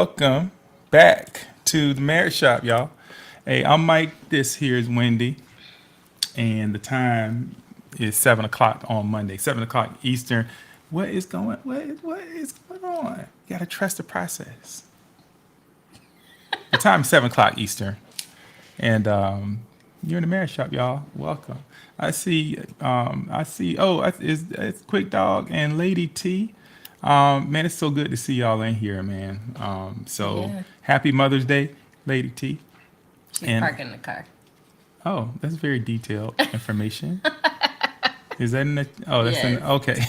welcome back to the Marriage Shop, y'all. Hey, I'm Mike. This here is Wendy, and the time is 7 o'clock on Monday, 7 o'clock Eastern. What is going on? You gotta trust the process. The time is 7 o'clock Eastern, and you're in the Marriage Shop, y'all. Welcome. I see. It's Quick Dog and Lady T. Man, it's so good to see y'all in here, man. So Yeah, happy Mother's Day, Lady T. she's And parking the car. oh, that's very detailed information. Is that in the? Oh, that's in. Yes. Okay,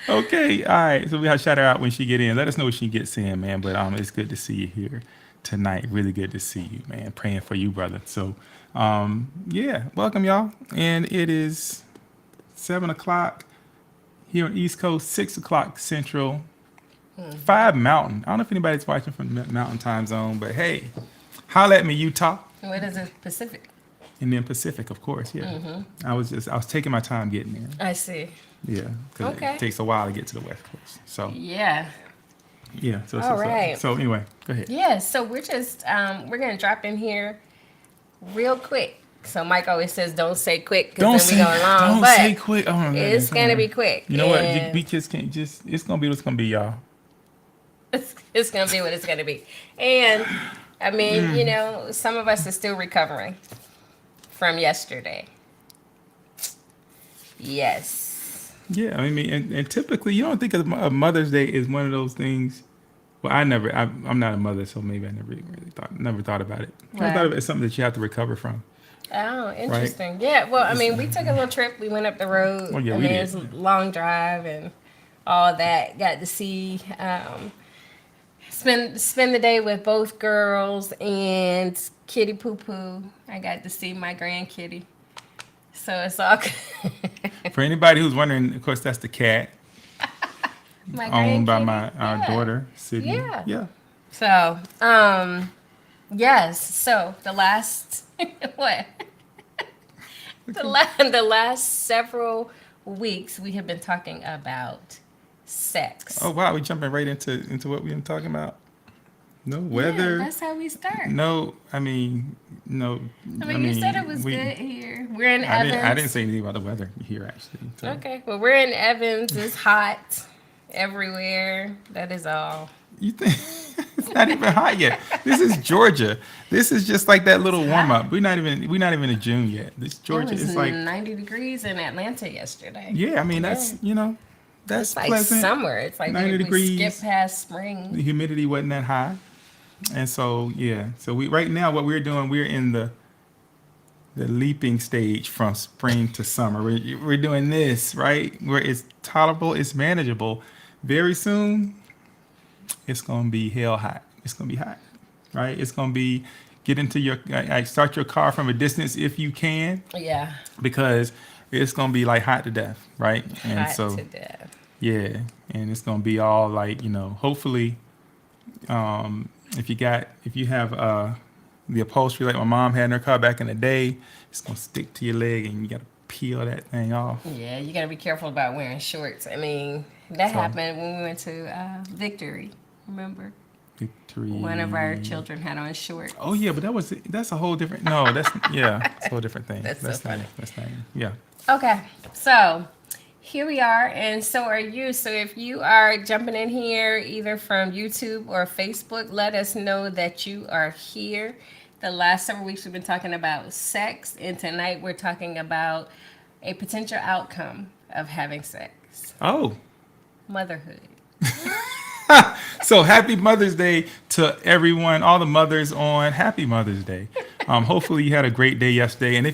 okay, all right. So we have to shout her out when she get in. Let us know when she gets in, man. But it's good to see you here tonight. Really good to see you, man. Praying for you, brother. So, yeah, welcome y'all. And it is 7 o'clock here on East Coast, 6 o'clock Central, 5 Mountain. I don't know if anybody's watching from the Mountain Time Zone, but hey, holla at me, Utah, What is it, Pacific? and then Pacific, of course. Yeah, I was taking my time getting there. I see. Yeah, because Okay. it takes a while to get to the West Coast. So Yeah. yeah, All right. so anyway, go ahead. Yeah. So we're gonna drop in here real quick. So Mike always says, "Don't say quick," Don't because then say, we go long. don't But say quick. Oh my goodness. it's gonna be quick. You know what? And We just can't just. It's gonna be what's gonna be, y'all. it's gonna be what it's gonna be. And I mean, some of us are still recovering from yesterday. Yes. Yeah, I mean, and typically you don't think of Mother's Day is one of those things. Well, I'm not a mother, so maybe I never thought about it. Never thought of it as something that you have to recover from, Oh, right? interesting. Yeah, well, I mean, we took a little trip. We went up the road. Oh yeah, I we mean, did. it was a long drive and all that. Got to see, spend the day with both girls and Kitty Poo Poo. I got to see my grandkitty. So it's all good. For anybody who's wondering, of course, that's the cat My owned by grandkitty. our Yeah. daughter, Sydney. Yeah. Yeah. So, yes. So the last what? The last several weeks we have been talking about sex. Oh wow, we jumping right into what we've been talking about. No Yeah, weather. that's how we start. No, I mean, no. I mean, you said it was good here. We're in I Evans. didn't say anything about the weather here actually. So. Okay, well, we're in Evans. It's hot everywhere. That is all. You think it's not even hot yet? This is Georgia. This is just like that little warm up. We're not even in June yet. This Georgia It was is like 90 degrees in Atlanta yesterday. yeah. I mean that's that's It's like pleasant. summer. It's like 90 we degrees. skip past The spring. humidity wasn't that high, and so yeah. So we right now what we're doing we're in the leaping stage from spring to summer. We're doing this right where it's tolerable, it's manageable. Very soon it's gonna be hell hot. It's gonna be hot, right? It's gonna be get into your start your car from a distance if you can Yeah, because it's gonna be like hot to death, right? And hot so to death. yeah, and it's gonna be all like hopefully if you have the upholstery like my mom had in her car back in the day, it's gonna stick to your leg and you gotta peel that thing off. Yeah, you gotta be careful about wearing shorts. I mean, that So happened when we went to Victory. Remember, victory. one of our children had on shorts. Oh yeah, but that's a whole different. No, that's yeah, it's a whole different thing. That's so funny. That's not. Yeah. Okay, so here we are, and so are you. So if you are jumping in here either from YouTube or Facebook, let us know that you are here. The last several weeks we've been talking about sex, and tonight we're talking about a potential outcome of having sex. Oh, Motherhood. so happy Mother's Day to everyone, all the mothers on. Happy Mother's Day. Hopefully you had a great day yesterday, and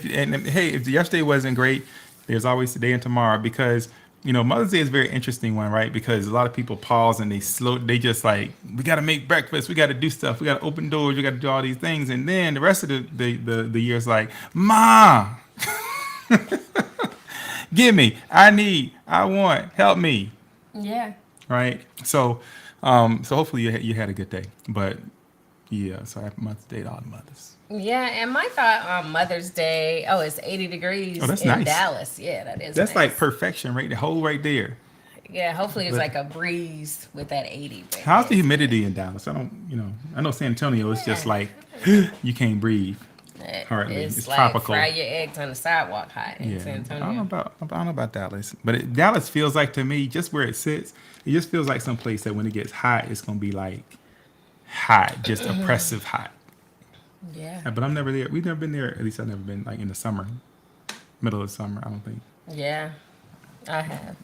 hey, if yesterday wasn't great, there's always today and tomorrow because Mother's Day is a very interesting one, right? Because a lot of people pause and they just like we got to make breakfast, we got to do stuff, we got to open doors, we got to do all these things, and then the rest of the year is like, Ma, give me, I want, help me, Yeah. right? So hopefully you had a good day, but yeah, so happy Mother's Day to all the mothers. Yeah, and my thought on Mother's Day, it's 80 degrees Oh, that's in nice. Dallas. Yeah, that is That's nice. like perfection, right? The whole right there. Yeah, hopefully it's But like a breeze with that 80. But how's the it's, humidity in Dallas? I don't, I know San Antonio is just yeah, like you can't breathe hardly. it's It's like fry tropical. your eggs on the sidewalk hot in Yeah, San I don't know Antonio. about I don't know about Dallas, but Dallas feels like to me just where it sits. It just feels like some place that when it gets hot, it's gonna be like hot, just oppressive hot. Yeah, But I'm never there. We've never been there. At least I've never been like in the summer, middle of the summer. I don't think. yeah, I have.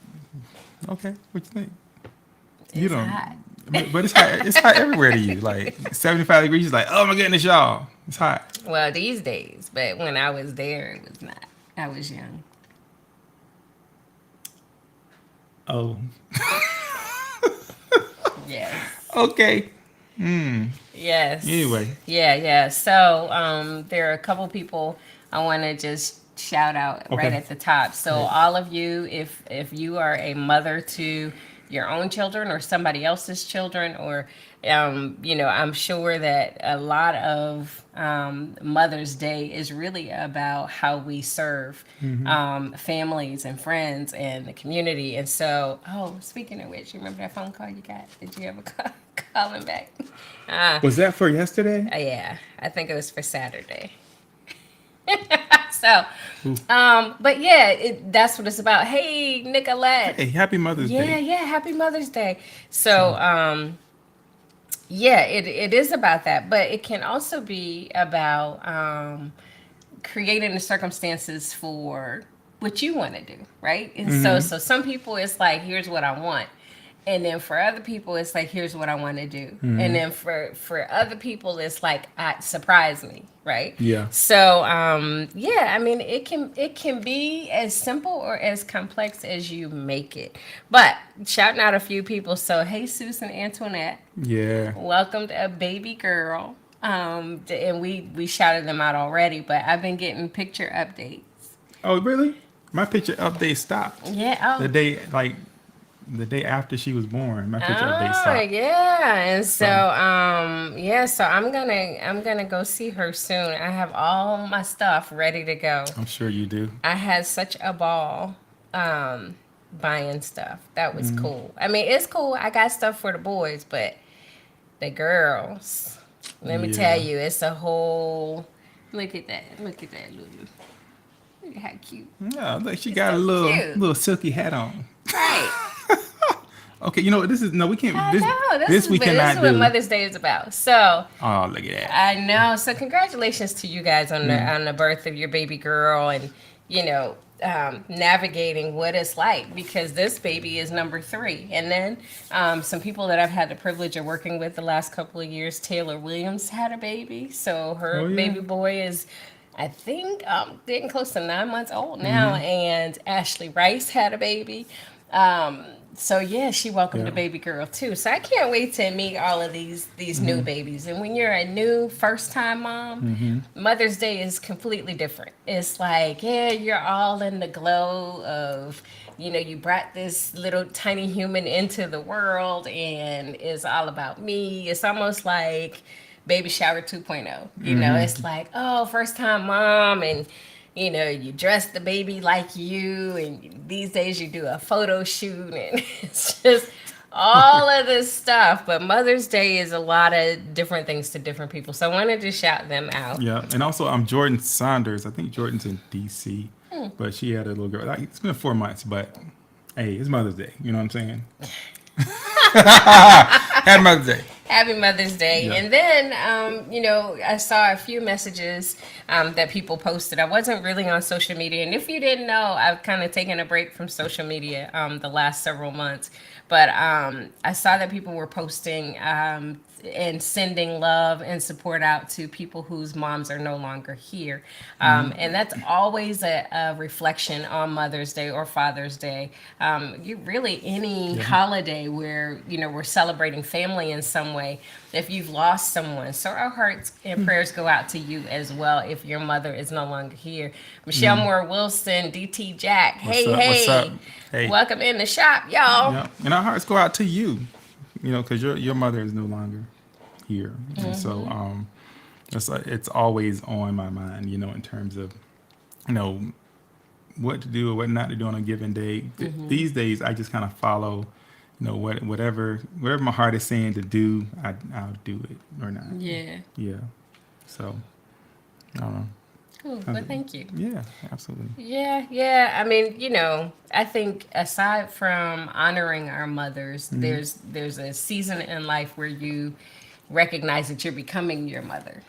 Okay, what you think? You It's don't. hot. But it's hot. It's hot everywhere to you. Like 75 degrees. Is like, oh my goodness, y'all. It's hot. Well, these days, but when I was there, it was not. I was young. Oh, Yes. okay. Yes. Anyway, Yeah, yeah. So there are a couple people I want to just shout out right okay. at the top. So Right. all of you, if you are a mother to your own children or somebody else's children, or I'm sure that a lot of Mother's Day is really about how we serve families and friends and the community. And so, oh, speaking of which, you remember that phone call you got? Did you ever call him back? Was that for yesterday? Yeah, I think it was for Saturday. So, Ooh. but yeah, that's what it's about. Hey, Nicolette. Hey, happy Mother's Yeah, Day. yeah, happy Mother's Day. So, So, yeah, it is about that, but it can also be about creating the circumstances for what you want to do, right? And so some people it's like, here's what I want. And then for other people it's like, here's what I want to do. And then for other people it's like, surprise me, right? yeah. So yeah, I mean it can be as simple or as complex as you make it. But shouting out a few people, so hey Susan Antoinette, Yeah. welcome to a baby girl. And we shouted them out already, but I've been getting picture updates. Oh, really? My picture update stopped. Yeah. The Oh. day, like, the day after she was born, my picture update Oh stopped. yeah, and so So, yeah, so I'm gonna go see her soon. I have all my stuff ready to go. I'm sure you do. I had such a ball buying stuff. That was cool. I mean, it's cool. I got stuff for the boys, but the girls, let me tell Yeah. you, it's a whole. Look at that! Look at that, Lulu. Look at how cute. Yeah, look, she It's got a so cute, little silky hat on. right? Okay, you know what? This is no, we can't. I This know. this we This is cannot what do. Mother's Day is about. So Oh, look at that. I know. So congratulations to you guys on the birth of your baby girl, and you know navigating what it's like, because this baby is number 3. And then some people that I've had the privilege of working with the last couple of years, Taylor Williams had a baby, so her Oh yeah. baby boy is. I think getting close to 9 months old now, and Ashley Rice had a baby. So yeah, she welcomed Yeah. a baby girl too. So I can't wait to meet all of these new babies. And when you're a new first time mom, Mother's Day is completely different. It's like, yeah, you're all in the glow of, you brought this little tiny human into the world and it's all about me. It's almost like baby shower 2.0. It's like, oh, first time mom, and you dress the baby like you, and these days you do a photo shoot, and it's just all of this stuff. But Mother's Day is a lot of different things to different people. So I wanted to shout them out. Yeah, and also I'm Jordan Saunders. I think Jordan's in D.C., but she had a little girl. Like, it's been 4 months, but hey, it's Mother's Day. You know what I'm saying? Happy Mother's Day. Happy Mother's Day. Yeah. And then, I saw a few messages that people posted. I wasn't really on social media. And if you didn't know, I've kind of taken a break from social media the last several months. But I saw that people were posting and sending love and support out to people whose moms are no longer here. And that's always a reflection on Mother's Day or Father's Day. You really any holiday where, we're celebrating family in some way, if you've lost someone. So our hearts and prayers go out to you as well if your mother is no longer here. Michelle Moore Wilson, DT Jack, hey, up? hey. What's up? Hey. Welcome in the shop, y'all. Yeah, and our hearts go out to you. Because your mother is no longer here, and so it's always on my mind. In terms of what to do or what not to do on a given day. These days, I just kind of follow, whatever my heart is saying to do, I'll do it or not. Yeah. Yeah. So I don't know. Cool. Well, thank you. Yeah, absolutely. Yeah, yeah. I mean, I think aside from honoring our mothers, there's a season in life where you recognize that you're becoming your mother.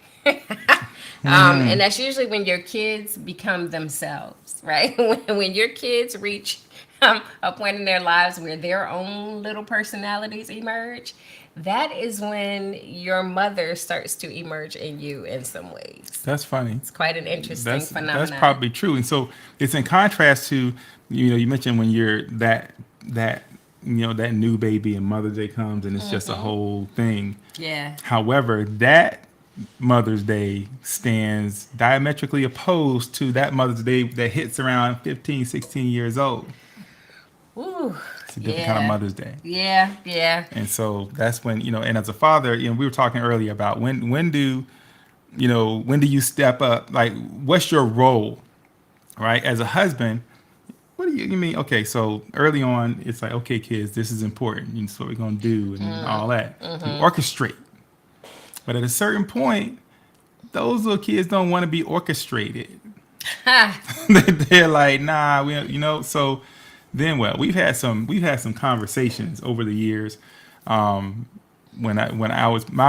And that's usually when your kids become themselves, right? When your kids reach a point in their lives where their own little personalities emerge, that is when your mother starts to emerge in you in some ways. That's funny. It's quite an interesting That's phenomenon. probably true. And so it's in contrast to, you mentioned when you're that new baby and Mother's Day comes and it's just a whole thing. Yeah. However, that Mother's Day stands diametrically opposed to that Mother's Day that hits around 15, 16 years old. Ooh. It's a different kind of Mother's Day. Yeah, yeah. And so that's when, and as a father, we were talking earlier about when do you step up? Like, what's your role, right? As a husband, what do you mean? Okay, so early on, it's like, okay, kids, this is important. This is what we're going to do and all that. You orchestrate. But at a certain point, those little kids don't want to be orchestrated. They're like, nah, so then we've had some conversations over the years. My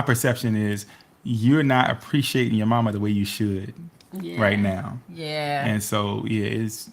perception is you're not appreciating your mama the way you should right now. Yeah. And so it's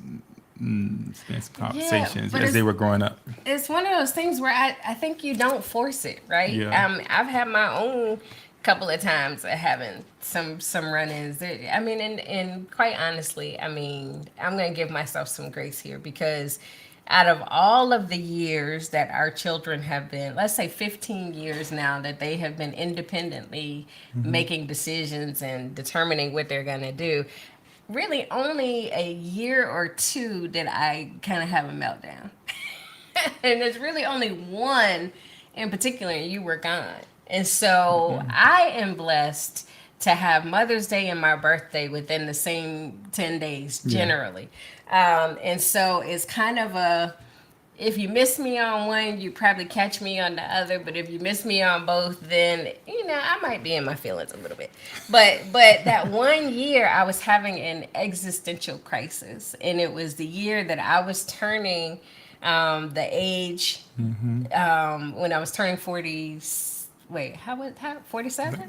been some conversations but as they were growing up. It's one of those things where I think you don't force it, right? Yeah. I've had my own couple of times of having some run-ins. I mean, and quite honestly, I mean, I'm going to give myself some grace here because out of all of the years that our children have been, let's say 15 years now that they have been independently making decisions and determining what they're going to do, really only a year or two did I kind of have a meltdown. And there's really only one in particular, and you were gone. And so I am blessed to have Mother's Day and my birthday within the same 10 days, generally. And so it's kind of if you miss me on one, you probably catch me on the other. But if you miss me on both, then, I might be in my feelings a little bit. But that 1 year, I was having an existential crisis. And it was the year that I was turning the age, when I was turning 40. Wait, how 47?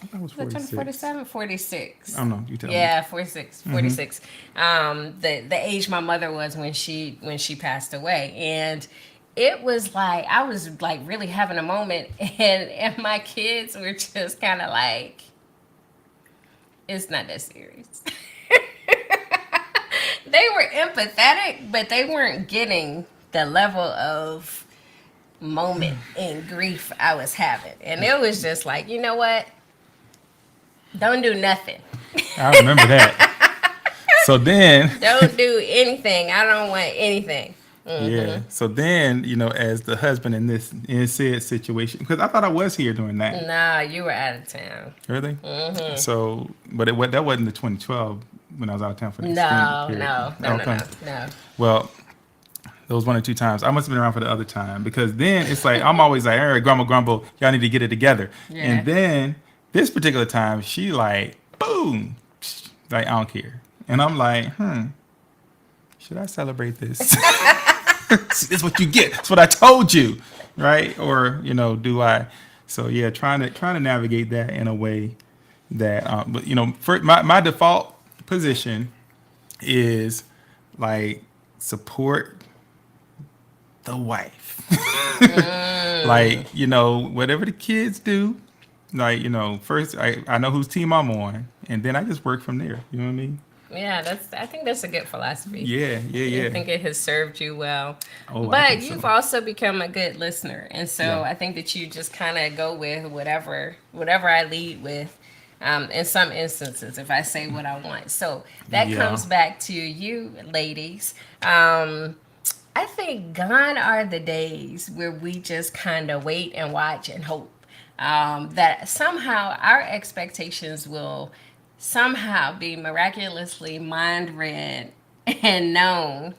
I thought it was 46. 47. 46. I don't know. You tell me. Yeah, 46. 46. The age my mother was when she passed away, and it was like I was like really having a moment, and my kids were just kind of like, it's not that serious. They were empathetic, but they weren't getting the level of moment and grief I was having, and it was just like, you know what? Don't do nothing. I remember that. So then, Don't do anything. I don't want anything. yeah. So then, as the husband in said situation, because I thought I was here doing that. Nah, you were out of town. Really? So, but that wasn't the 2012 when I was out of town for the No, extended no, period. no, Okay. no. Well, those 1 or 2 times. I must have been around for the other time because then it's like I'm always like, all right, grumble, y'all need to get it together. Yeah. And then this particular time, she like, boom, like I don't care, and I'm like, should I celebrate this? This is what you get. That's what I told you, right? Or do I? So yeah, trying to navigate that in a way that, but for my default position is like support the wife. Like, whatever the kids do, like, first I know whose team I'm on, and then I just work from there. You know what I mean? Yeah, I think that's a good philosophy. Yeah. I think it has served you well. Oh, I But think so. you've also become a good listener. And so Yeah. I think that you just kind of go with whatever I lead with. In some instances, if I say what I want. So that Yeah. comes back to you, ladies. I think gone are the days where we just kind of wait and watch and hope that somehow our expectations will somehow be miraculously mind read and known,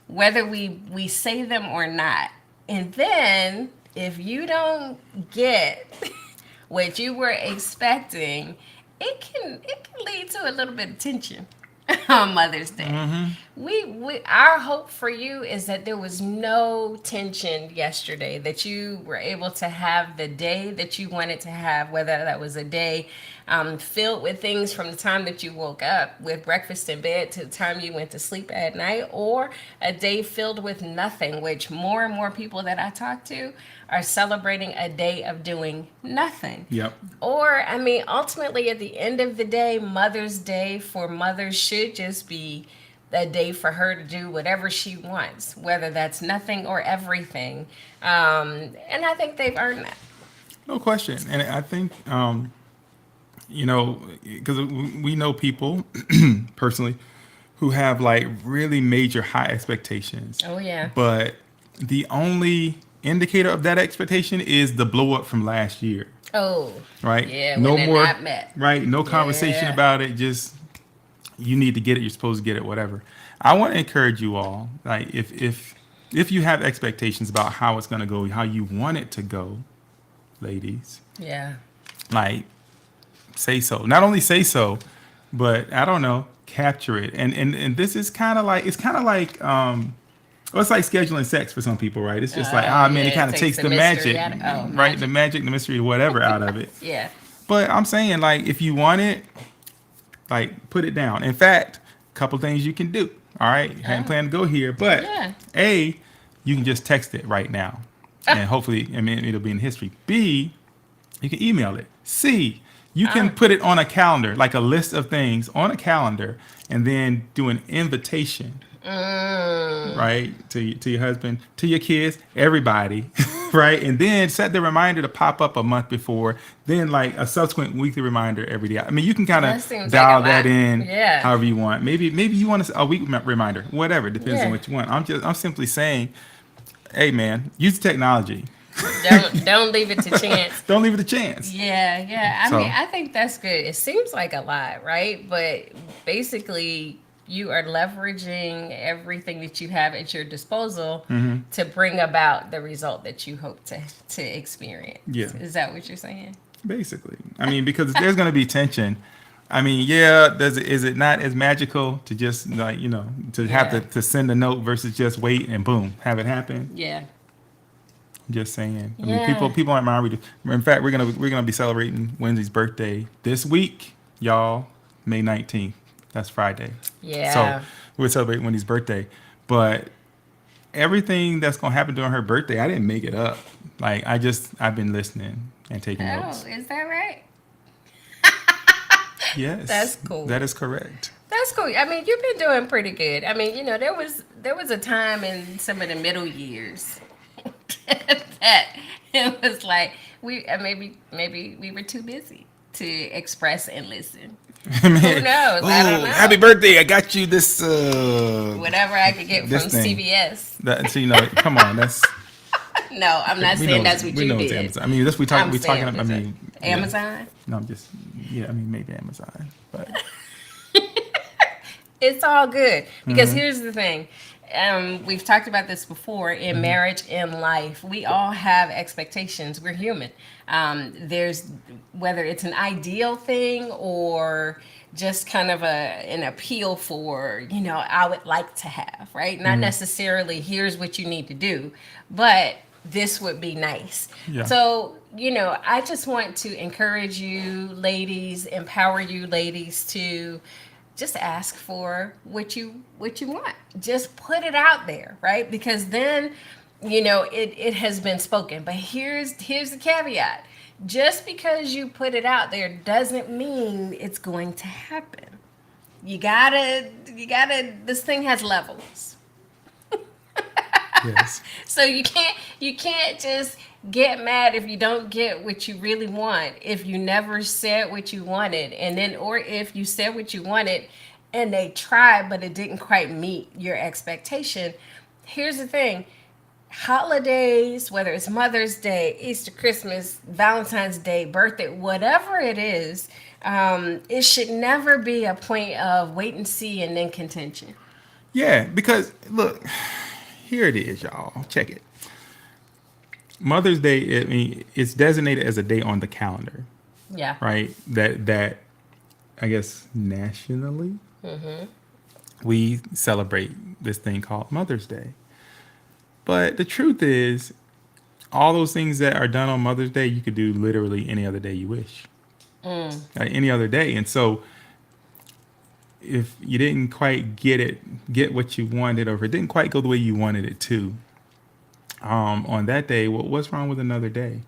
whether we say them or not. And then if you don't get what you were expecting, it can lead to a little bit of tension on Mother's Day. We our hope for you is that there was no tension yesterday, that you were able to have the day that you wanted to have, whether that was a day filled with things from the time that you woke up with breakfast in bed to the time you went to sleep at night, or a day filled with nothing, which more and more people that I talk to are celebrating a day of doing nothing. Yep. Or, I mean, ultimately, at the end of the day, Mother's Day for mothers should just be a day for her to do whatever she wants, whether that's nothing or everything. And I think they've earned that. No question. And I think, because we know people personally who have like really major high expectations. Oh, yeah. But the only indicator of that expectation is the blow up from last year, Oh, right? yeah, No when they're more, not met. right? No conversation Yeah. about it. Just you need to get it. You're supposed to get it. Whatever. I want to encourage you all. Like if you have expectations about how it's going to go, how you want it to go, ladies, Yeah. like say so. Not only say so, but I don't know, capture it. And this is kind of like well, it's like scheduling sex for some people, right? It's just like, Oh, man, it yeah, kind of takes the mystery magic, out of- oh, right? The magic. magic, the mystery, whatever out of it. Yeah. But I'm saying, like, if you want it, like, put it down. In fact, a couple things you can do. All right, hadn't planned to go here, but Yeah. A, you can just text it right now, and hopefully, I mean, it'll be in history. B, you can email it. C, you can put it on a calendar, like a list of things on a calendar, and then do an invitation, right, to your husband, to your kids, everybody, right, and then set the reminder to pop up a month before. Then like a subsequent weekly reminder every day. I mean, you can kind That of seems dial like a that lot. in, Yeah. however you want. Maybe you want a week reminder, whatever. Depends on Yeah. what you want. I'm simply saying, hey man, use the technology. Don't leave it to chance. Don't leave it a chance. Yeah, yeah. I So- mean, I think that's good. It seems like a lot, right? But basically, you are leveraging everything that you have at your disposal to bring about the result that you hope to experience. Yeah. Is that what you're saying? Basically, I mean, because there's going to be tension. I mean, yeah, is it not as magical to just like to have Yeah. to send a note versus just wait and boom have it happen? Yeah. Just saying. I Yeah. mean, people aren't mind. In fact, we're gonna be celebrating Wendy's birthday this week, y'all. May 19th. That's Friday. Yeah. So we're celebrating Wendy's birthday, but everything that's gonna happen during her birthday, I didn't make it up. Like I've been listening and taking notes. Oh, is that right? Yes, That's cool. That is correct. That's cool. I mean, you've been doing pretty good. I mean, there was a time in some of the middle years that it was like maybe we were too busy to express and listen. Who knows? I don't know. Happy birthday! I got you this. Whatever I could get This from thing. CVS. So come on, that's. No, I'm not we saying know that's what we you know it's did. Amazon. I mean, we I'm talking. saying I mean, yeah. Amazon. No, I'm just. Yeah, I mean, maybe Amazon, but It's all good because here's the thing. We've talked about this before in marriage, in life. We all have expectations. We're human. There's whether it's an ideal thing or just kind of an appeal for, I would like to have, right? Not necessarily here's what you need to do, but this would be nice. Yeah. So, I just want to encourage you ladies, empower you ladies to just ask for what you want. Just put it out there, right? Because then, it has been spoken. But here's the caveat. Just because you put it out there doesn't mean it's going to happen. You gotta, this thing has levels. yes. So you can't just get mad if you don't get what you really want, if you never said what you wanted, and then or if you said what you wanted and they tried but it didn't quite meet your expectation. Here's the thing. Holidays, whether it's Mother's Day, Easter, Christmas, Valentine's Day, birthday, whatever it is, it should never be a point of wait and see and then contention. Yeah, because look, here it is, y'all. Check it. Mother's Day, I mean, it's designated as a day on the calendar, Yeah. right? That I guess nationally we celebrate this thing called Mother's Day. But the truth is, all those things that are done on Mother's Day, you could do literally any other day you wish, any other day. And so, if you didn't quite get what you wanted, or if it didn't quite go the way you wanted it to, on that day, what's wrong with another day?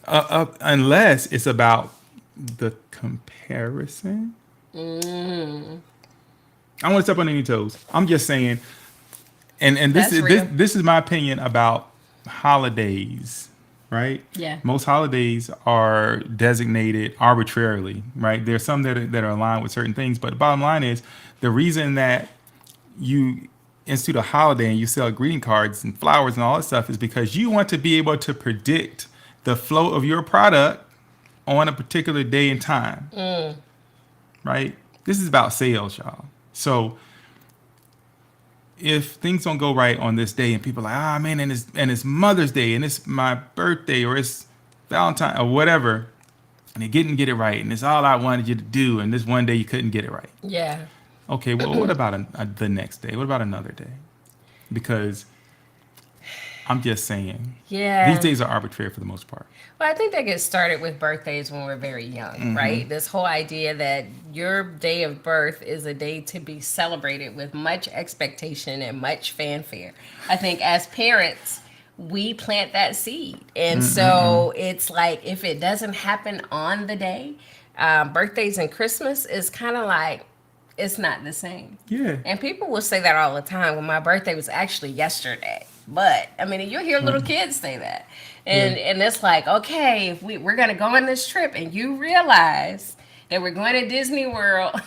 Unless it's about the comparison. I don't want to step on any toes. I'm just saying, and this That's is real. this is my opinion about holidays, right? Yeah. Most holidays are designated arbitrarily, right? There's some that are aligned with certain things, but the bottom line is the reason that you institute a holiday and you sell greeting cards and flowers and all that stuff is because you want to be able to predict the flow of your product on a particular day and time, right? This is about sales, y'all. So if things don't go right on this day and people are like, ah man, and it's Mother's Day and it's my birthday or it's Valentine or whatever, and they didn't get it right and it's all I wanted you to do, and this one day you couldn't get it right. Yeah. Okay, well, what about the next day? What about another day? Because I'm just saying, these Yeah. days are arbitrary for the most part. Well, I think that gets started with birthdays when we're very young, right? This whole idea that your day of birth is a day to be celebrated with much expectation and much fanfare. I think as parents, we plant that seed. And so it's like if it doesn't happen on the day, birthdays and Christmas is kind of like it's not the same. Yeah. And people will say that all the time. Well, my birthday was actually yesterday. But I mean, you'll hear little kids say that. And Yeah. and it's like, okay, if we're gonna go on this trip and you realize that we're going to Disney World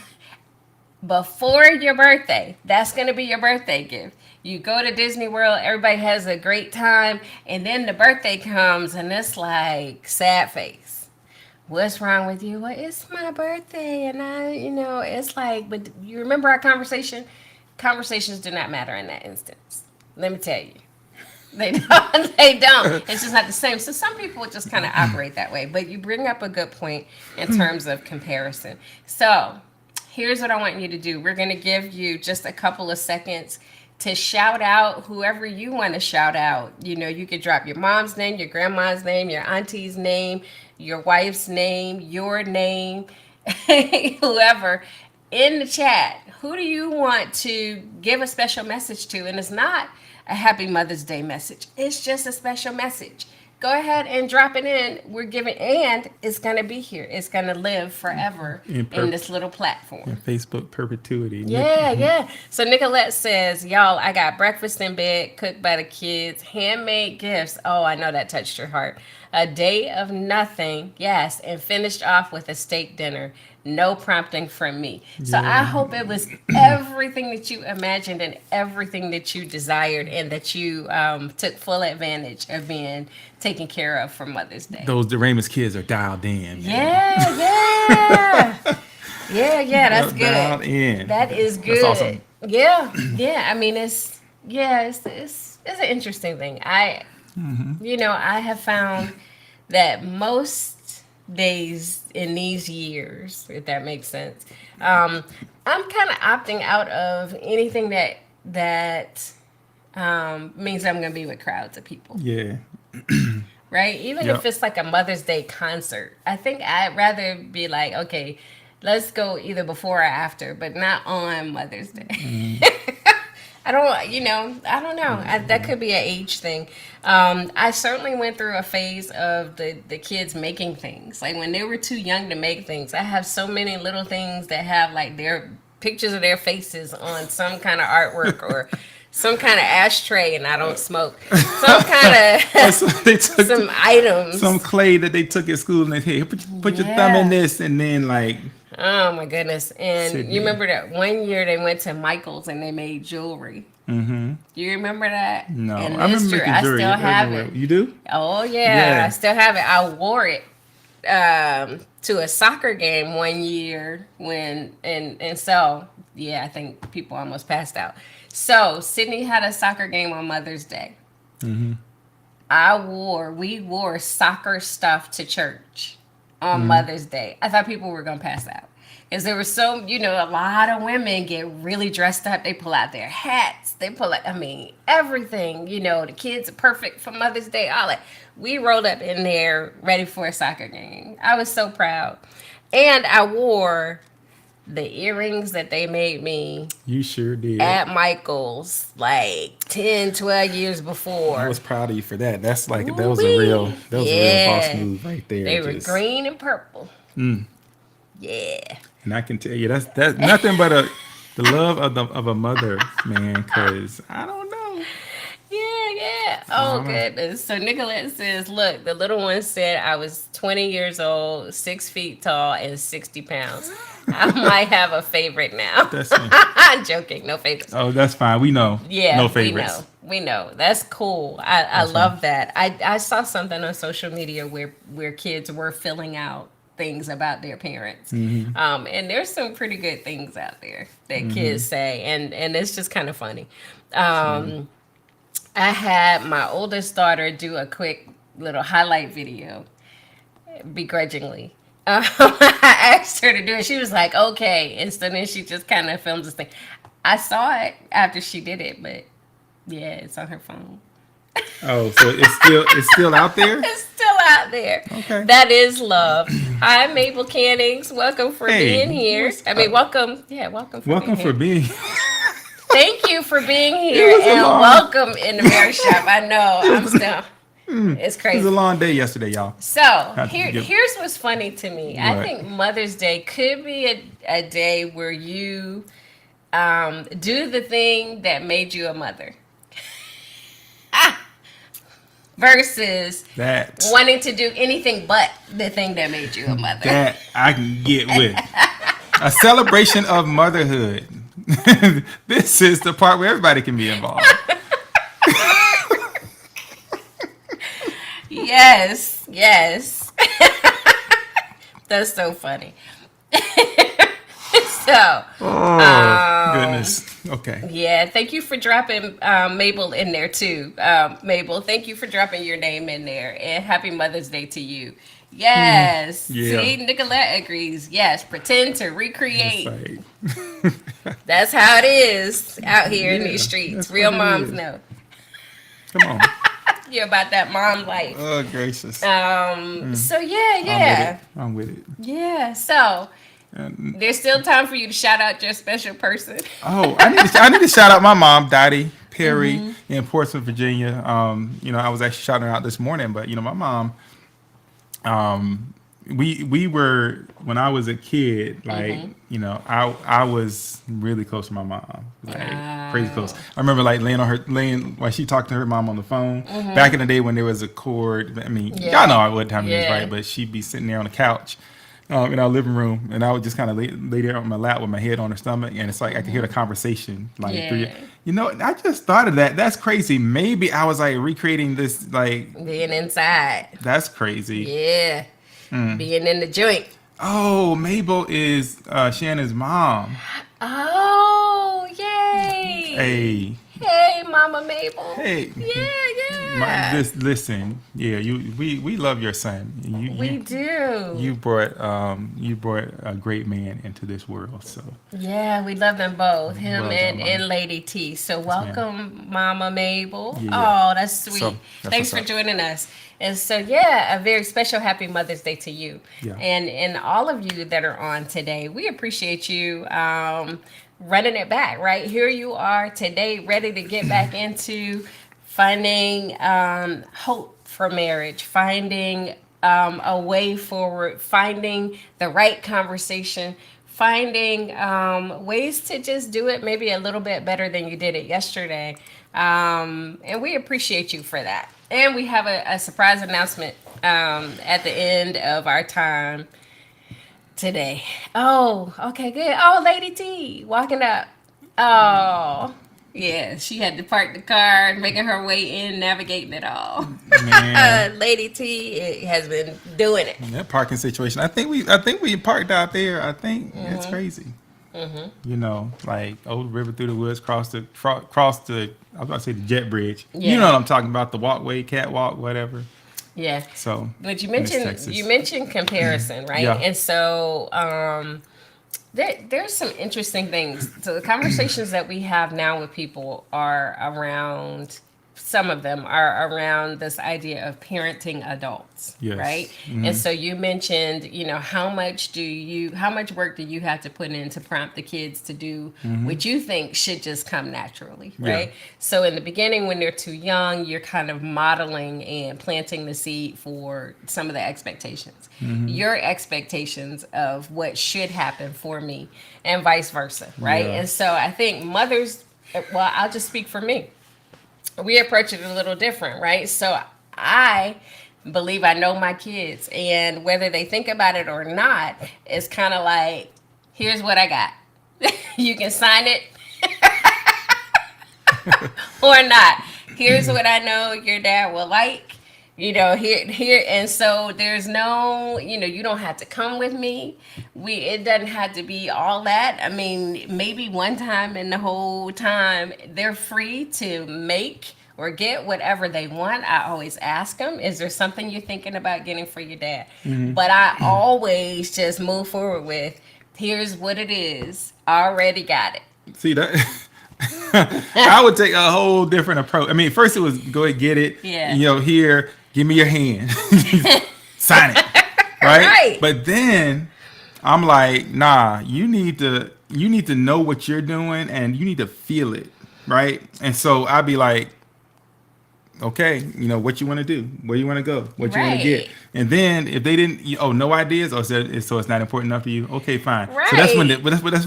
before your birthday, that's gonna be your birthday gift. You go to Disney World, everybody has a great time, and then the birthday comes and it's like sad face. What's wrong with you? Well, it's my birthday, and it's like, but you remember our conversation? Conversations do not matter in that instance. Let me tell you. They don't. They don't. It's just not the same. So some people just kind of operate that way. But you bring up a good point in terms of comparison. So here's what I want you to do. We're going to give you just a couple of seconds to shout out whoever you want to shout out. You could drop your mom's name, your grandma's name, your auntie's name, your wife's name, your name, whoever in the chat. Who do you want to give a special message to? And it's not a happy Mother's Day message. It's just a special message. Go ahead and drop it in. We're giving, and it's going to be here. It's going to live forever in this little platform. Facebook perpetuity. Yeah, yeah. So Nicolette says, y'all, I got breakfast in bed, cooked by the kids, handmade gifts. Oh, I know that touched your heart. A day of nothing, yes, and finished off with a steak dinner. No prompting from me. So I hope it was everything that you imagined and everything that you desired, and that you took full advantage of being taken care of for Mother's Day. Those Ramus kids are dialed in. Man. Yeah. Yeah, that's good. Dialed in. That is good. That's awesome. Yeah. I mean, it's an interesting thing. I have found that most days in these years, if that makes sense, I'm kind of opting out of anything that means I'm going to be with crowds of people. Yeah. Right? Even Yep. if it's like a Mother's Day concert, I think I'd rather be like, okay, let's go either before or after, but not on Mother's Day. I don't know. That could be an age thing. I certainly went through a phase of the kids making things. Like when they were too young to make things, I have so many little things that have like their pictures of their faces on some kind of artwork or some kind of ashtray, and I don't smoke. Some kind of So they took some items. some clay that they took at school and they hey, put your thumb in this, and then like Oh my goodness! And Sydney. you remember that one year they went to Michael's and they made jewelry. Mm-hmm. You remember that? no, And I remember this year, making jewelry. I still have remember it. You do? Oh yeah, Yeah. I still have it. I wore it to a soccer game one year and so yeah, I think people almost passed out. So Sydney had a soccer game on Mother's Day. Mm-hmm. We wore soccer stuff to church on Mother's Day. I thought people were gonna pass out. Because there were a lot of women get really dressed up. They pull out their hats. They pull out, everything. The kids are perfect for Mother's Day. All that. We rolled up in there ready for a soccer game. I was so proud. And I wore the earrings that they made me You sure did. at Michael's like 10, 12 years before. I was proud of you for that. That was Ooh-wee. a real boss move right there. They were green and purple. Mm. Yeah. And I can tell you that's nothing but the love of a mother, man. Because I don't know. Yeah. Oh, goodness. So Nicolette says, look, the little one said I was 20 years old, 6 feet tall, and 60 pounds. I might have a favorite now. That's me. I'm joking. No favorites. Oh, that's fine. We know. Yeah. No favorites. We know. That's cool. I love that. I saw something on social media where kids were filling out things about their parents. Mm-hmm. And there's some pretty good things out there that kids say. And it's just kind of funny. I had my oldest daughter do a quick little highlight video, begrudgingly. I asked her to do it. She was like, okay. And so then she just kind of films this thing. I saw it after she did it, but yeah, it's on her phone. Oh, so it's still out there? It's still out there. Okay. That is love. Hi, Mabel Cannings. Welcome for being here. Welcome. Yeah, welcome for Welcome being for here. being. Thank you for being here and welcome in the marriage shop. I know. I'm still. It's It was crazy. a long day yesterday, y'all. So here's what's funny to me. What? I think Mother's Day could be a day where you do the thing that made you a mother. Versus That wanting to do anything but the thing that made you a mother. that I can get with. A celebration of motherhood. This is the part where everybody can be involved. Yes. That's so funny. So, Goodness. Okay. yeah, thank you for dropping Mabel in there too. Mabel, thank you for dropping your name in there. And happy Mother's Day to you. Yes. Yeah. See, Nicolette agrees. Yes, pretend to recreate. That's right. That's how it is out here in these Yeah, streets. that's Real what it moms is. know. Come on. You're about that mom life. Oh, gracious. So yeah. I'm with it. Yeah. So And- there's still time for you to shout out your special person. Oh, I need to shout out my mom, Dottie Perry, in Portsmouth, Virginia. I was actually shouting her out this morning, but my mom. We were, when I was a kid, like I was really close to my mom, like crazy close. I remember like laying while she talked to her mom on the phone back in the day when there was a cord. I mean, y'all know what time it is, right? But she'd be sitting there on the couch in our living room, and I would just kind of lay there on my lap with my head on her stomach, and it's like I could hear the conversation like I just thought of that. That's crazy. Maybe I was like recreating this, like Being inside. that's crazy. Yeah. Being in the joint. Oh, Mabel is Shannon's mom. Oh, yay. Hey, Hey, Mama Mabel. hey. Yeah. Listen, yeah, we love your son. We do. You brought a great man into this world. So Yeah, we love them both, him Love and, them, and Lady T. So welcome, Mama Mabel. Yeah. Oh, that's sweet. So, that's Thanks what's for up. joining us. And so, yeah, a very special happy Mother's Day to you. Yeah. And all of you that are on today. We appreciate you running it back, right? Here you are today, ready to get back into finding hope for marriage, finding a way forward, finding the right conversation, finding ways to just do it maybe a little bit better than you did it yesterday. And we appreciate you for that. And we have a surprise announcement at the end of our time today. Oh, okay, good. Oh, Lady T walking up. Oh, yeah, she had to park the car, making her way in, navigating it all. man, Lady T has been doing it. that parking situation. I think we parked out there. I think it's crazy. You know, like old river through the woods, cross the I was about to say the jet bridge. You Yeah. know what I'm talking about, the walkway, catwalk, whatever. Yeah. So But Miss you Texas. mentioned comparison, right? Yeah. And so there's some interesting things. So the conversations that we have now with people are around, some of them are around this idea of parenting adults, right? Yes. And so you mentioned, how much work do you have to put in to prompt the kids to do what you think should just come naturally, Yeah. right? So in the beginning, when they're too young, you're kind of modeling and planting the seed for some of the expectations, your expectations of what should happen for me, and vice versa, right? Yeah. And so I think mothers, well, I'll just speak for me, we approach it a little different, right? So I believe I know my kids, and whether they think about it or not, it's kind of like, here's what I got. You can sign it or not. Here's what I know your dad will like. Here, and so there's no, you don't have to come with me. It doesn't have to be all that. I mean, maybe one time in the whole time, they're free to make or get whatever they want. I always ask them, is there something you're thinking about getting for your dad? But I always just move forward with, here's what it is. I already got it. See that? I would take a whole different approach. I mean, first it was go ahead, get it. Yeah. Here, give me your hand. Sign it. Right? Right. But then I'm like, nah, you need to know what you're doing and you need to feel it. Right? And so I'd be like, okay, what you want to do, where you want to go, what you want to get, Right. and then if they didn't, no ideas, or so it's not important enough to you. Okay, fine. Right. So that's when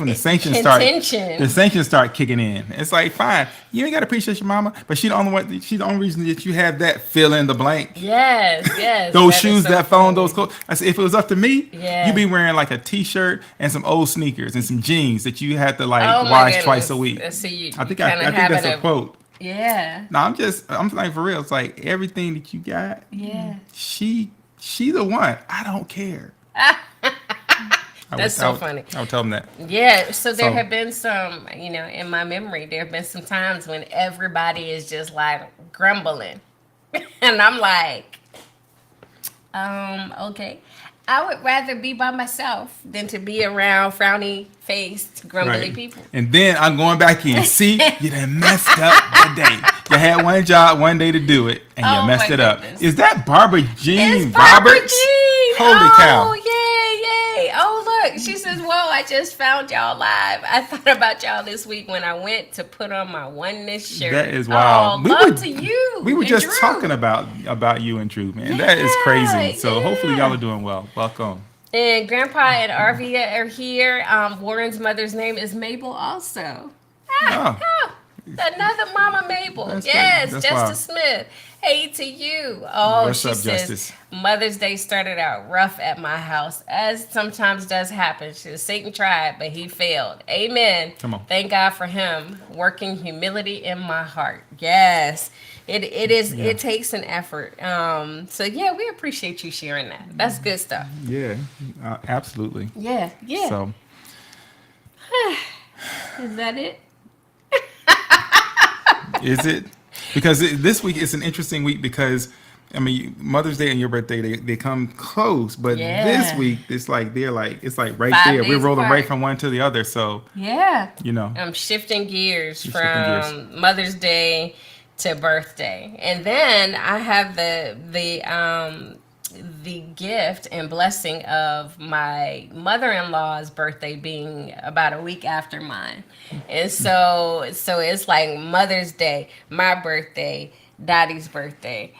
the sanctions start. Contention. The sanctions start kicking in. It's like, fine, you ain't got to appreciate your mama, but she's the only one. She's the only reason that you have that fill in the blank. Yes. Those That is shoes, so that phone, funny. those clothes. I said, if it was up to me, Yeah. you'd be wearing like a t-shirt and some old sneakers and some jeans that you had to like Oh my wash goodness. twice a week. So you, I think you I kinda think having that's a quote. Yeah. No, I'm like for real. It's like everything that you got. Yeah. She the one. I don't care. That's so funny. I would tell them that. Yeah. So there So- have been some, in my memory, there have been some times when everybody is just like grumbling. And I'm like, okay. I would rather be by myself than to be around frowny faced, grumbly Right. people. And then I'm going back in. See, you done messed up the day. You had one job, one day to do it, and you Oh, messed my it up. goodness. Is that Barbara Jean It's Barbara Roberts? Jean. Holy cow. Oh, yay. Oh, look. She says, whoa, I just found y'all live. I thought about y'all this week when I went to put on my oneness shirt. That is wild. Oh, love to you. We were and just Drew. talking about you and Drew, man. That is crazy. So hopefully y'all are doing well. Welcome. And Grandpa and Arvia are here. Warren's mother's name is Mabel also. Oh. Another Mama Mabel. That's Yes, right. That's Justice Smith. Hey to you. Oh, What's she up, says Justice? Mother's Day started out rough at my house, as sometimes does happen. She says, Satan tried, but he failed. Amen. Come on. Thank God for him working humility in my heart. Yes. It is. Yeah. It takes an effort. So yeah, we appreciate you sharing that. That's good stuff. Yeah, absolutely. Yeah. Yeah. So Is that it? is it? Because this week is an interesting week because, I mean, Mother's Day and your birthday, they come close. But Yeah. this week, it's like it's like right 5 there. We're days rolling apart. right from one to the other. So, Yeah. I'm Shifting gears You're from shifting gears. Mother's Day to birthday, and then I have the gift and blessing of my mother-in-law's birthday being about a week after mine, and so it's like Mother's Day, my birthday, Dottie's birthday.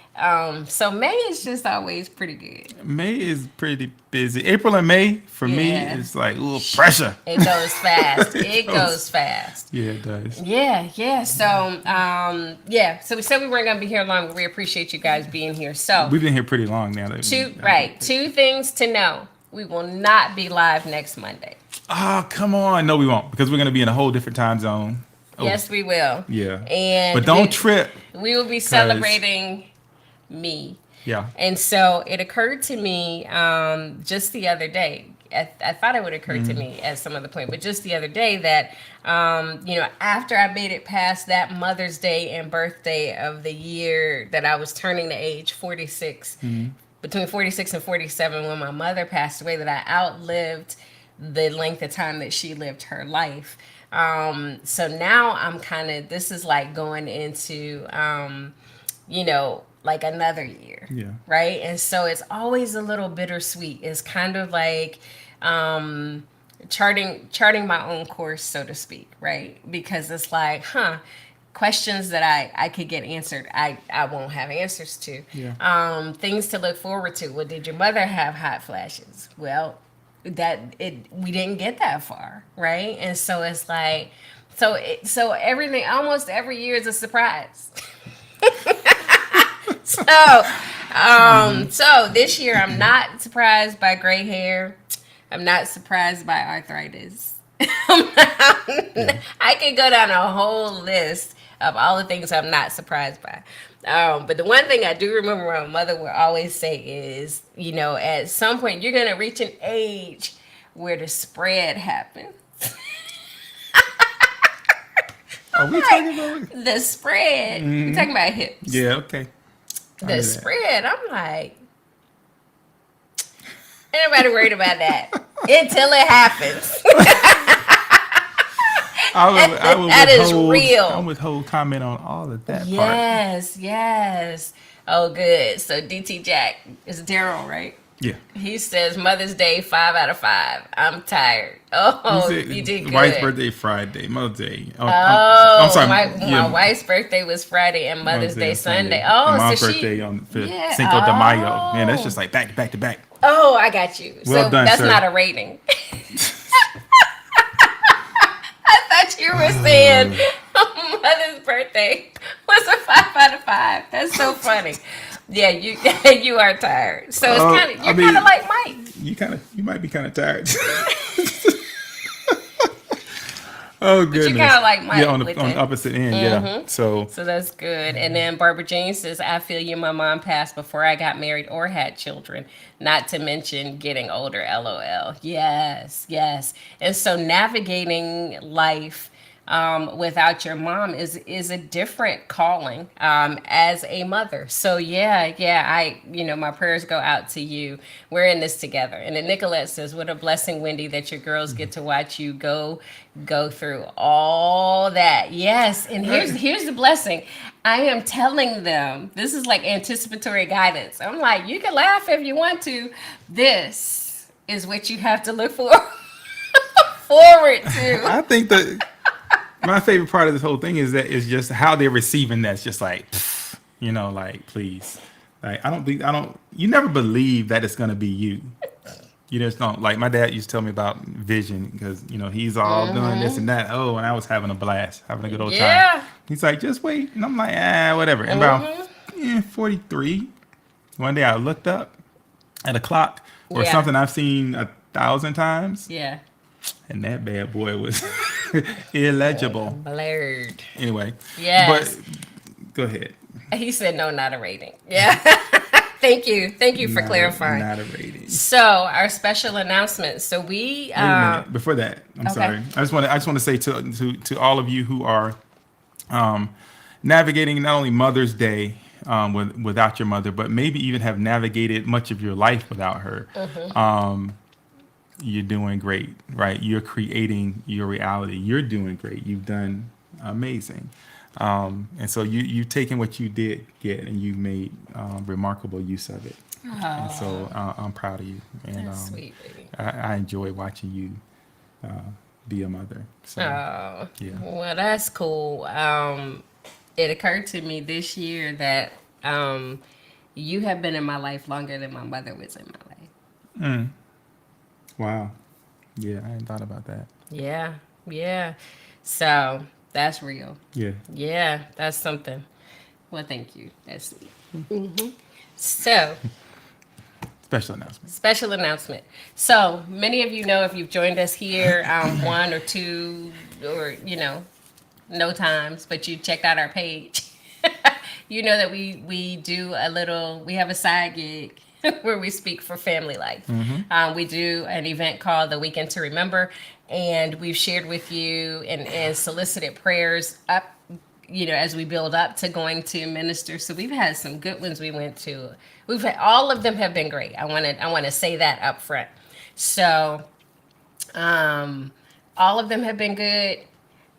So May is just always pretty good. May is pretty busy. April and May, for me, Yeah. is like, ooh, pressure. It goes fast. It It goes goes. fast. Yeah, it does. Yeah. So we said we weren't gonna be here long, but we appreciate you guys being here. So We've been here pretty long now. two things to know. We will not be live next Monday. Oh, come on. No, we won't, because we're going to be in a whole different time zone. Oh, Yes, we will. Yeah. And But don't trip. We will be celebrating me. Yeah. And so it occurred to me just the other day. I thought it would occur to me at some other point, but just the other day that, after I made it past that Mother's Day and birthday of the year that I was turning the age 46, between 46 and 47, when my mother passed away, that I outlived the length of time that she lived her life. So now I'm kind of, this is like going into, like another year. Yeah. Right. And so it's always a little bittersweet. It's kind of like, charting my own course, so to speak. Right. Because it's like, questions that I could get answered, I won't have answers to. Yeah. Things to look forward to. Well, did your mother have hot flashes? Well, we didn't get that far, right? And so it's like, so everything, almost every year is a surprise. So this year I'm not surprised by gray hair. I'm not surprised by arthritis. I could go down a whole list of all the things I'm not surprised by. But the one thing I do remember my mother would always say is, at some point you're going to reach an age where the spread happens. Are we talking about the spread? We're talking about hips. Yeah, okay. The spread. I'm like, ain't nobody worried about that until it happens. That is real. I withhold comment on all of that part. Yes. Oh, good. So DT Jack is Daryl, right? Yeah. He says Mother's Day 5 out of 5. I'm tired. Oh, you did good. Wife's birthday Friday, Mother's Day. I'm sorry. My wife's birthday was Friday and Mother's Day Sunday. Oh, and mom's so birthday on Cinco de Mayo. Man, that's just like back to back to back. Oh, I got you. Well done, that's sir. not a rating. I thought you were saying Mother's birthday was a 5 out of 5. That's so funny. Yeah, you are tired. So it's kind of like Mike. You might be kind of tired. Oh goodness. But you're kind of like Mike. Yeah, on the opposite end. Yeah. So that's good. And then Barbara Jean says, "I feel you. My mom passed before I got married or had children. Not to mention getting older. LOL." Yes. And so navigating life without your mom is a different calling as a mother. So my prayers go out to you. We're in this together. And then Nicolette says, "What a blessing, Wendy, that your girls get to watch you go through all that." Yes, and here's the blessing. I am telling them, this is like anticipatory guidance. I'm like, you can laugh if you want to. This is what you have to look forward to. I think that my favorite part of this whole thing is just how they're receiving that. It's just like, like, please. Like, you never believe that it's going to be you. You just don't. Like, my dad used to tell me about vision because, he's all doing this and that. Oh, and I was having a blast, having a good old time. He's like, just wait. And I'm like, whatever. And about 43, one day I looked up at a clock or something I've seen 1,000 times. Yeah. And that bad boy was illegible. Blurred. Anyway. Yes. But go ahead. He said no, not a rating. Yeah. Thank you for clarifying. Not a rating. So our special announcement. So we Wait a minute. Before that, I'm sorry. I just want to say to all of you who are navigating not only Mother's Day without your mother, but maybe even have navigated much of your life without her. You're doing great, right? You're creating your reality. You're doing great. You've done amazing. And so you've taken what you did get and you made remarkable use of it. And so I'm proud of you. And that's sweet, baby. I enjoy watching you be a mother. So, yeah. Well, that's cool. It occurred to me this year that you have been in my life longer than my mother was in my life. Wow. Yeah, I hadn't thought about that. Yeah. So that's real. Yeah, that's something. Well, thank you. That's sweet. So special announcement. So many of you know, if you've joined us here one or two or no times, but you checked out our page, you know that we do we have a side gig where we speak for family life. We do an event called the Weekend to Remember, and we've shared with you and solicited prayers up, as we build up to going to minister. So we've had some good ones we went to. We've had, all of them have been great. I want to say that up front. So all of them have been good.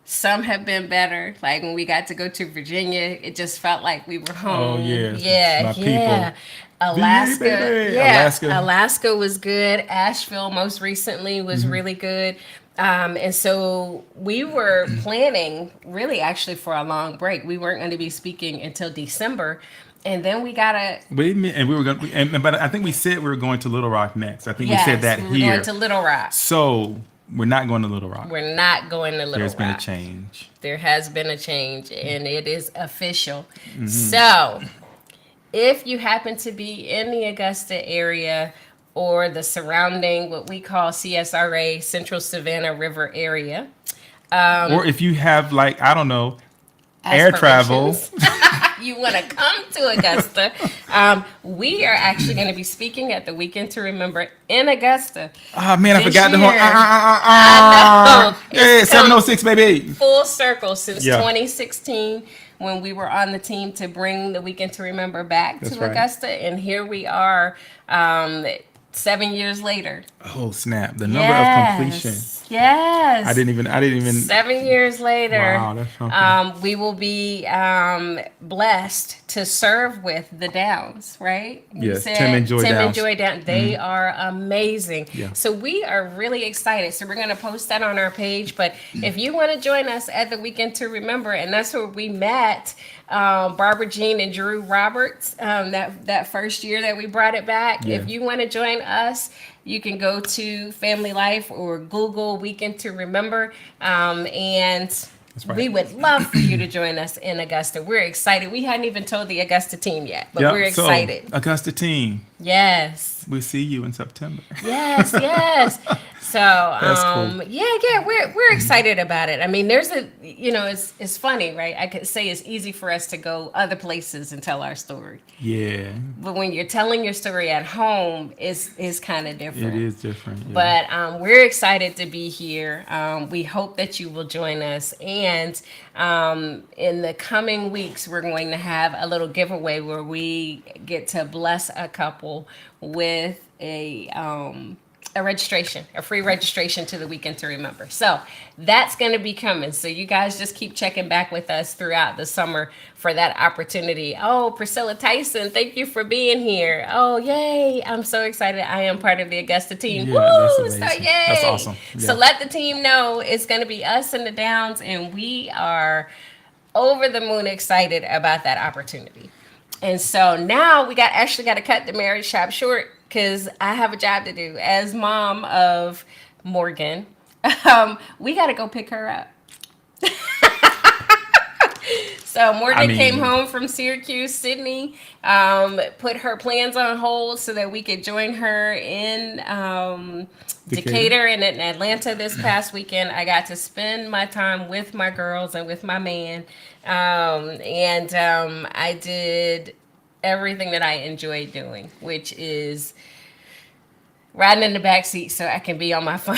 Some have been better. Like when we got to go to Virginia, it just felt like we were home. Oh yeah, Yeah, my yeah. people. VA, Alaska, baby. yeah. Alaska. Alaska was good. Asheville most recently was really good. And so we were planning really actually for a long break. We weren't going to be speaking until December. And then we got to, And we were going, but I think we said we were going to Little Rock next. I think we said yes, that we were here. going to Little Rock. So we're not going to Little Rock. We're not going to Little There's Rock. been a change. There has been a change, and it is official. So if you happen to be in the Augusta area or the surrounding, what we call CSRA, Central Savannah River area, Or if you have, like, I don't know, air travel. aspirations, you want to come to Augusta, we are actually going to be speaking at the Weekend to Remember in Augusta. Oh man, I This forgot the whole. year. I know. Yeah, It's 706, baby. Full circle since Yeah. 2016 when we were on the team to bring the Weekend to Remember back That's to right. Augusta, and here we are, 7 years later. Oh snap! The number of completion. Yes. I didn't even. 7 years later, Wow, that's something. we will be blessed to serve with the Downs, right? You Yes, said Tim and Joy Tim and Downs. Joy Downs. They are amazing. Yeah. So we are really excited. So we're going to post that on our page. But if you want to join us at the Weekend to Remember, and that's where we met Barbara Jean and Drew Roberts that first year that we brought it back. Yeah. If you want to join us, you can go to Family Life or Google Weekend to Remember. And right. we would love for you to join us in Augusta. We're excited. We hadn't even told the Augusta team yet, but Yep, we're excited. So, Augusta team, Yes. we'll see you in September. Yes, yes. So, cool. yeah, we're excited about it. I mean, there's it's funny, right? I could say it's easy for us to go other places and tell our story, Yeah, but when you're telling your story at home, it's kind of different. it is different. Yeah. But we're excited to be here. We hope that you will join us. And in the coming weeks, we're going to have a little giveaway where we get to bless a couple with a free registration to the Weekend to Remember. So that's going to be coming. So you guys just keep checking back with us throughout the summer for that opportunity. Oh, Priscilla Tyson, thank you for being here. Oh, yay. I'm so excited. I am part of the Augusta team. Yeah, that's Woo! So amazing. yay. That's awesome. So Yeah. let the team know it's going to be us and the Downs, and we are over the moon excited about that opportunity. And so now we actually got to cut the marriage shop short because I have a job to do as mom of Morgan. We got to go pick her up. So Morgan came home from Syracuse. Sydney put her plans on hold so that we could join her in Decatur and in Atlanta this past weekend. I got to spend my time with my girls and with my man. I did everything that I enjoy doing, which is riding in the back seat so I can be on my phone.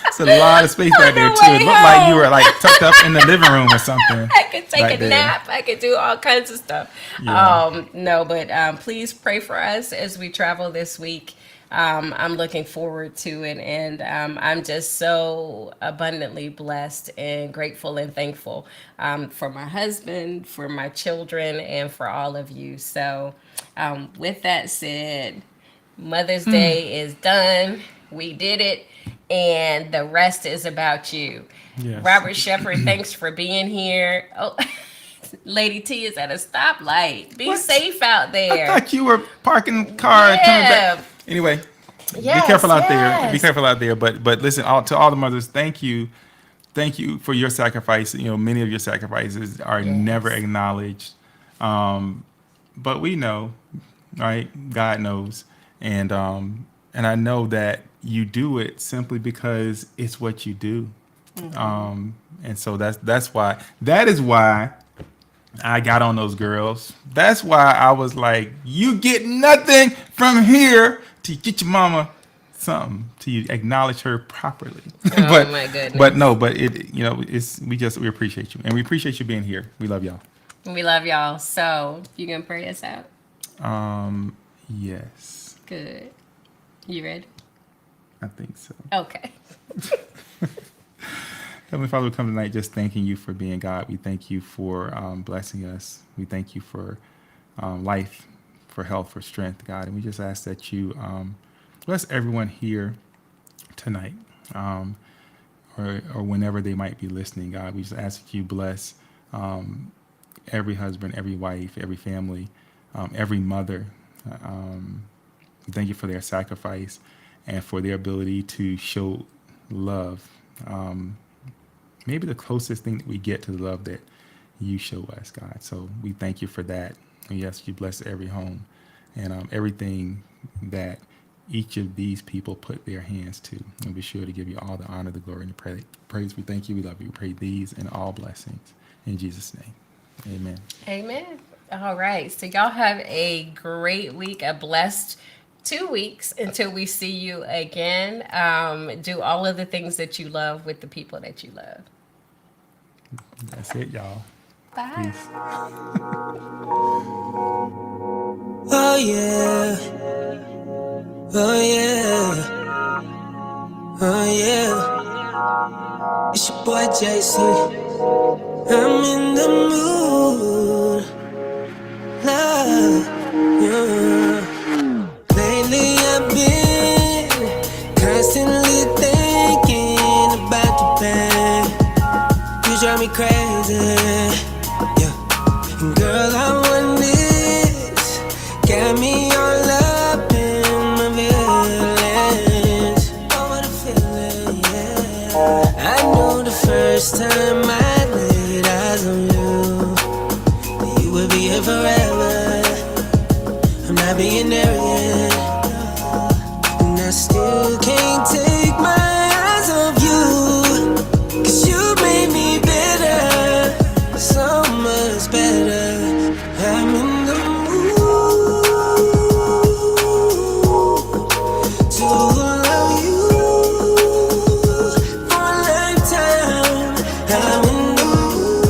It's a lot of space back there too. It looked like you were like tucked up in the living room or something. I could take Right a there. nap. I could do all kinds of stuff. Yeah. No, but please pray for us as we travel this week. I'm looking forward to it, and I'm just so abundantly blessed and grateful and thankful for my husband, for my children, and for all of you. So, with that said, Mother's Day is done. We did it, and the rest is about you. Yes. Robert Shepard, thanks for being here. Oh, Lady T is at a stoplight. Be What? safe out I there. thought you were parking the car and coming Yeah. back. Anyway, Yes, be careful out there. yes. Be careful out there. But listen, to all the mothers, thank you for your sacrifice. You know, many of your sacrifices are never acknowledged. But we know, right? God knows, and I know that you do it simply because it's what you do. And so that is why I got on those girls. That's why I was like, you get nothing from here to get your mama something to acknowledge her properly. Oh but my but goodness. no, but it it's we appreciate you and we appreciate you being here. We love y'all. We love y'all. So you gonna pray us out? Yes, Good. You ready? I think so. Okay. Heavenly Father, we come tonight just thanking you for being God. We thank you for blessing us. We thank you for life, for health, for strength, God. And we just ask that you bless everyone here tonight or whenever they might be listening, God. We just ask that you bless every husband, every wife, every family, every mother. We thank you for their sacrifice and for their ability to show love. Maybe the closest thing that we get to the love that you show us, God. So we thank you for that. And yes, you bless every home and everything that each of these people put their hands to. And be sure to give you all the honor, the glory, and the praise. We thank you. We love you. We pray these and all blessings. In Jesus' name, amen. Amen. All right. So y'all have a great week, a blessed 2 weeks until we see you again. Do all of the things that you love with the people that you love. That's it, y'all. Bye. Peace. Oh yeah, oh yeah, oh yeah. It's your boy JC. I'm in the mood, love. Yeah. Lately I've been constantly thinking about the pain. You drive me crazy, yeah. And girl, I want this. Got me all up in my feelings. Oh, what a feeling, yeah. I knew the first time I laid eyes on you that you would be here forever. I'm not being arrogant, and I still can't take my eyes off you. 'Cause you made me better, so much better. I'm in the mood to love you for a lifetime. I'm in the mood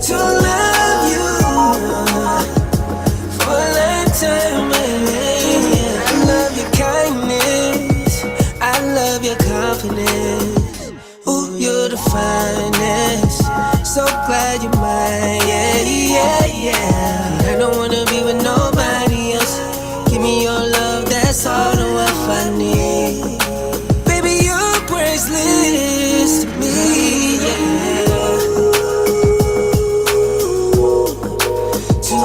to love you for a lifetime, baby. I love your kindness, I love your confidence. Ooh, you're the finest. So glad you're mine, yeah, yeah, yeah. I don't wanna be with nobody else. Give me your love, that's all the wealth I need. Baby, you're priceless to me, yeah. To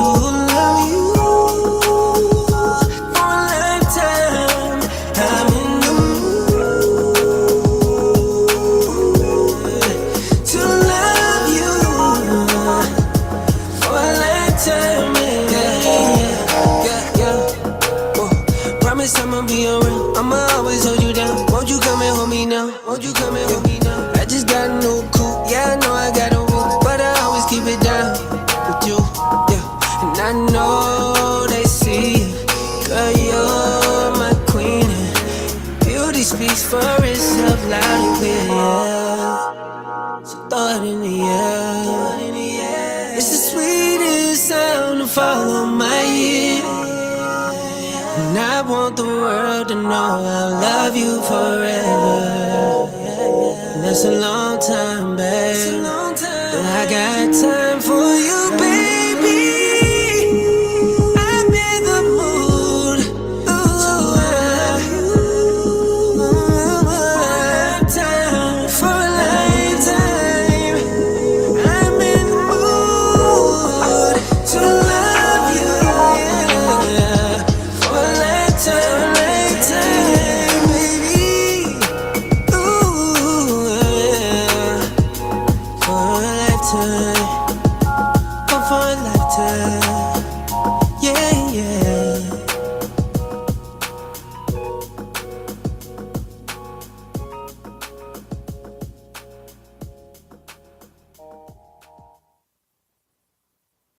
love you for a lifetime. I'm in the mood to love you for a lifetime, yeah. Promise I'ma be around. I'ma always hold you down. Won't you come and hold me now? Won't you come and hold me now? I just got a new coupe. Yeah, I know I got a roof, but I always keep it down with you. Yeah, and I know they see you. Girl, you're my queen. Beauty speaks for itself loud and clear. Yeah. So throw it in the air. It's the sweetest sound to follow my ear. And I want the world to know I'll love you forever. And that's a long time, babe. But I got time for you, babe.